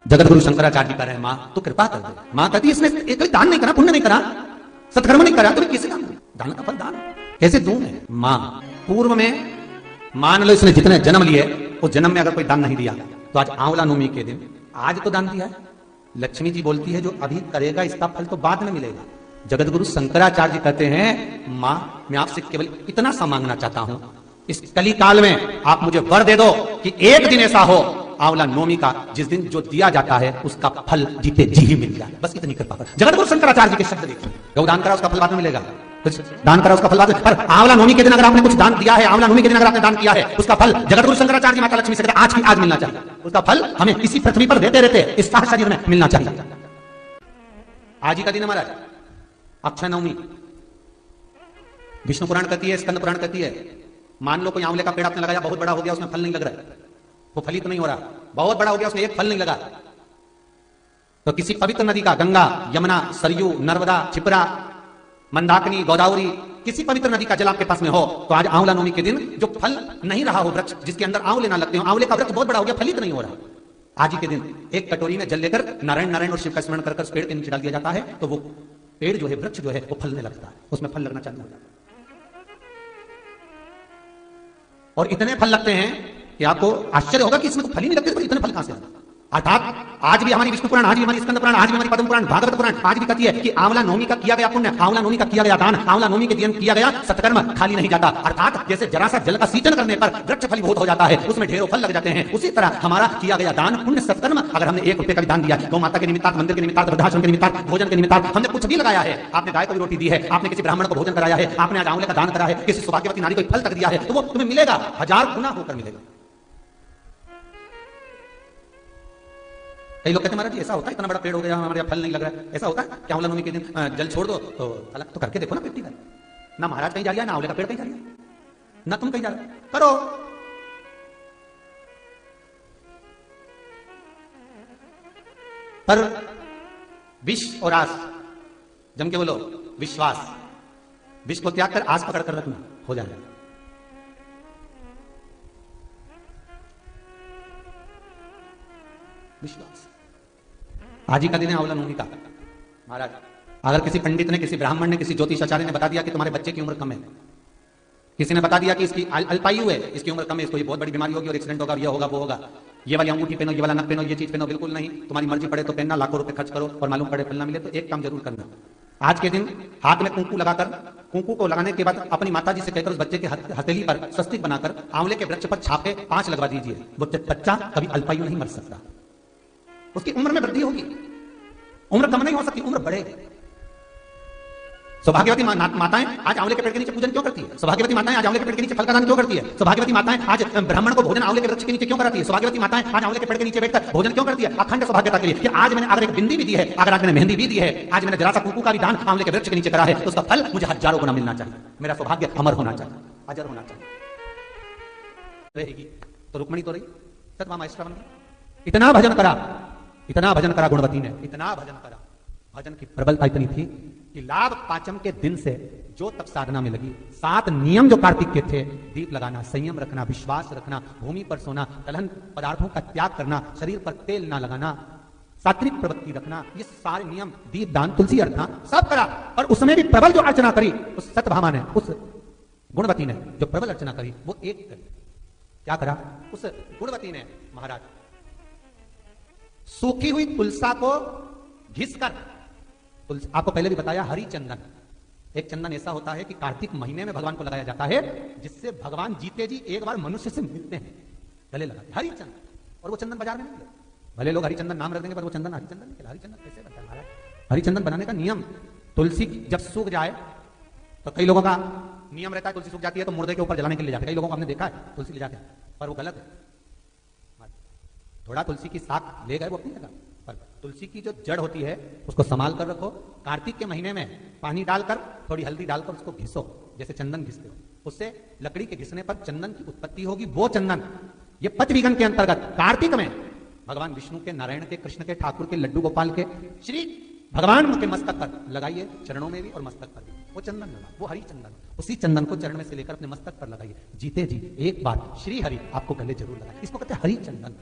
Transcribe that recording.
जगत गुरु शंकराचार्य जी कह रहे हैं मां तो कृपा कर दे। मां कहती है इसने एक दान नहीं करा, पुण्य नहीं करा, सत्कर्म नहीं करा, तो कैसे दान? दान का फल दान कैसे दूं मैं? मां पूर्व में मान लो इसने जितने जन्म लिए उस जन्म में अगर कोई दान नहीं दिया तो आज आंवला नवमी के दिन आज तो दान दिया है। लक्ष्मी जी बोलती है जो अभी करेगा इसका फल तो बाद में मिलेगा। जगत गुरु शंकराचार्य कहते हैं मां मैं आपसे केवल इतना सा मांगना चाहता हूं, इस कली काल में आप मुझे वर दे दो कि एक दिन ऐसा हो आंवला नवमी का जिस दिन जो दिया जाता है उसका फल जीते जी ही मिल जाए, बस इतनी कृपा कर। जगत गुरु शंकराचार्य जी के शब्द देखिए, गौदान करा उसका फल बाद में मिलेगा, कुछ दान करा उसका फल बाद में, पर आंवला नवमी के दिन अगर आपने कुछ दान दिया है, आंवला नवमी के दिन अगर आपने दान किया है उसका फल जगत गुरु शंकराचार्य जी माता लक्ष्मी से कहते आज की आज मिलना चाहिए। उसका फल हमें इसी पृथ्वी पर देते रहते इस साह शरीर में मिलना चाहिए। आज ही का दिन हमारा अक्षय नवमी, विष्णु पुराण कहती है, स्कंद पुराण कहती है, मान लो कोई आंवले का पेड़ आपने लगाया, बहुत बड़ा हो गया, उसमें फल नहीं लग रहा है, वो फलित नहीं हो रहा, बहुत बड़ा हो गया, उसमें एक फल नहीं लगा, तो किसी पवित्र नदी का, गंगा, यमुना, सरयू, नर्मदा, छिपरा, मंदाकिनी, गोदावरी, किसी पवित्र नदी का जल आपके पास में हो तो आज आंवला नवमी के दिन जो फल नहीं रहा हो, वृक्ष जिसके अंदर आंवले ना लगते हो, आंवले का वृक्ष बहुत बड़ा हो गया, फलित नहीं हो रहा, आज ही के दिन एक कटोरी में जल लेकर नारायण नारायण और शिव का स्मरण कर पेड़ के नीचे डाल दिया जाता है तो वो पेड़ जो है, वृक्ष जो है वो फलने लगता है, उसमें फल लगना चालू हो जाता है। और इतने फल लगते हैं कि आपको आश्चर्य होगा कि इसमें तो फल ही नहीं लगते, तो इतने फल कहां से आते? अर्थात आज भी हमारी विष्णु पुराण, आज भी हमारी स्कंद पुराण, आज भी हमारी पद्म पुराण, भागवत पुराण आज भी कहती है कि आंवला नवमी का किया गया पुण्य, आंवला नवमी का किया गया दान, आंवला नवमी के दिन किया गया सत्कर्म खाली नहीं जाता। अर्थात जैसे जरा सा जल का सींचन करने पर वृक्ष फलीभूत हो जाता है, उसमें ढेरों फल लग जाते हैं, उसी तरह हमारा किया गया दान पुण्य सत्कर्म, अगर हमने 1 रुपए का भी दान दिया, गौ माता के निमित्तार्थ, मंदिर के निमित्तार्थ, वृद्धाश्रम के निमित्तार्थ, भोजन के निमित्तार्थ, हमने कुछ भी लगाया है, आपने गाय को भी रोटी दी है, आपने किसी ब्राह्मण को भोजन कराया है, आपने आज आंवले का दान करा है, किसी सौभाग्यवती नारी को फल तक दिया है, तो वो तुम्हें मिलेगा, 1000 गुना होकर मिलेगा। कई लोग कहते हैं महाराज जी ऐसा होता है, इतना बड़ा पेड़ हो गया हमारे यहाँ फल नहीं लग रहा है, ऐसा होता है क्या? आंवला नवमी के दिन जल छोड़ दो तो फल, तो करके देखो ना मिट्टी का, ना महाराज कहीं जा रहा है, ना आंवले का पेड़ कहीं जा रहा है, ना तुम कहीं जा रहे हो, करो। पर विष और आस, जम के बोलो विश्वास, विष को त्याग कर आस पकड़ कर रखना, हो जाएगा। विश्वास आज ही का दिन है आंवला नवमी का। महाराज अगर किसी पंडित ने, किसी ब्राह्मण ने, किसी ज्योतिषाचार्य ने बता दिया कि तुम्हारे बच्चे की उम्र कम है, किसी ने बता दिया कि इसकी अल्पायु है, इसकी उम्र कम है, इसको ये बहुत बड़ी बीमारी होगी और एक्सीडेंट होगा, ये होगा वो होगा, ये वाली अंगूठी पहनो, ये वाला नथ पहनो, ये चीज पहनो, बिल्कुल नहीं, तुम्हारी मर्जी पड़े तो पहनना, लाखों रुपए खर्च करो और मालूम पड़े फल ना मिले तो एक काम जरूर करना, आज के दिन हाथ में कुंकू लगाकर, कुंकू को लगाने के बाद अपनी माता जी से कहकर उस बच्चे के हथेली पर स्वस्तिक बनाकर आंवले के वृक्ष पर छापे 5 लगवा दीजिए। वो बच्चा कभी अल्पायु नहीं मर सकता, उसकी उम्र में वृद्धि होगी, उम्र कम नहीं हो सकती, उम्र बढ़ेगी। सौभाग्यवती माताएं आज आंवले के पेड़ के नीचे पूजन क्यों करती है? सौभाग्यवती माताएं आज आंवले के पेड़ के नीचे फल का दान क्यों करती है? सौभाग्यवती माताएं आज ब्राह्मण को भोजन आंवले के वृक्ष के नीचे क्यों कराती है? सौभाग्यवती माताएं आज आंवले के पेड़ के नीचे बैठकर भोजन क्यों करती है? अखंड सौभाग्यता के लिए कि आज मैंने अगर एक बिंदी भी दी है, अगर आज मैंने मेहंदी भी दी है, आज मैंने जरा सा कुंकू का भी दान आंवले के वृक्ष के नीचे करा है, तो उसका फल मुझे 1000 गुना मिलना चाहिए, मेरा सौभाग्य अमर होना चाहिए, अजर होना चाहिए। रहेगी तो रुक्मणी तो रही, सतभामा बन गई। इतना भजन करा गुणवती ने, इतना भजन करा, भजन की प्रबलता इतनी थी कि लाभ पांचम के दिन से जो तप साधना में लगी, 7 नियम जो कार्तिक के थे, दीप लगाना, संयम रखना, विश्वास रखना, भूमि पर सोना, दलहन पदार्थों का त्याग करना, शरीर पर तेल ना लगाना, सात्विक प्रवृत्ति रखना, ये सारे नियम, दीप दान, तुलसी अर्चना सब करा। और उसमें भी प्रबल जो अर्चना करी उस सतभामा ने, उस गुणवती ने जो प्रबल अर्चना करी, वो एक करी। क्या करा उस गुणवती ने? महाराज सूखी हुई तुलसा को घिसकर, आपको पहले भी बताया, हरी चंदन, एक चंदन ऐसा होता है कि कार्तिक महीने में भगवान को लगाया जाता है, जिससे भगवान जीते जी एक बार मनुष्य से मिलते हैं, गले लगाते, हरी चंदन। और वो चंदन बाजार में नहीं मिले, भले लोग हरी चंदन नाम रख देंगे, पर वो चंदन हरी चंदन नहीं। हरी चंदन कैसे बनता है महाराज? हरी चंदन बनाने का नियम, तुलसी जब सूख जाए तो कई लोगों का नियम रहता है, तुलसी सूख जाती है तो मुर्दे के ऊपर जलाने के लिए जाते हैं, कई लोगों को हमने देखा है तुलसी ले जाते हैं, पर वो गलत है। थोड़ा तुलसी की शाख ले गए वो अपनी जगह, पर तुलसी की जो जड़ होती है उसको संभाल कर रखो। कार्तिक के महीने में पानी डालकर, थोड़ी हल्दी डालकर उसको घिसो, जैसे चंदन घिसते हो, उससे लकड़ी के घिसने पर चंदन की उत्पत्ति होगी। वो चंदन ये पचविगन के अंतर्गत कार्तिक में भगवान विष्णु के, नारायण के, कृष्ण के, ठाकुर के, लड्डू गोपाल के, श्री भगवान के मस्तक पर लगाइए, चरणों में भी और मस्तक पर भी वो चंदन लगा, वो हरी चंदन। उसी चंदन को चरण में से लेकर अपने मस्तक पर लगाइए, जीते जी एक बार श्री हरि आपको गले जरूर लगाए, इसको कहते हैं हरी चंदन।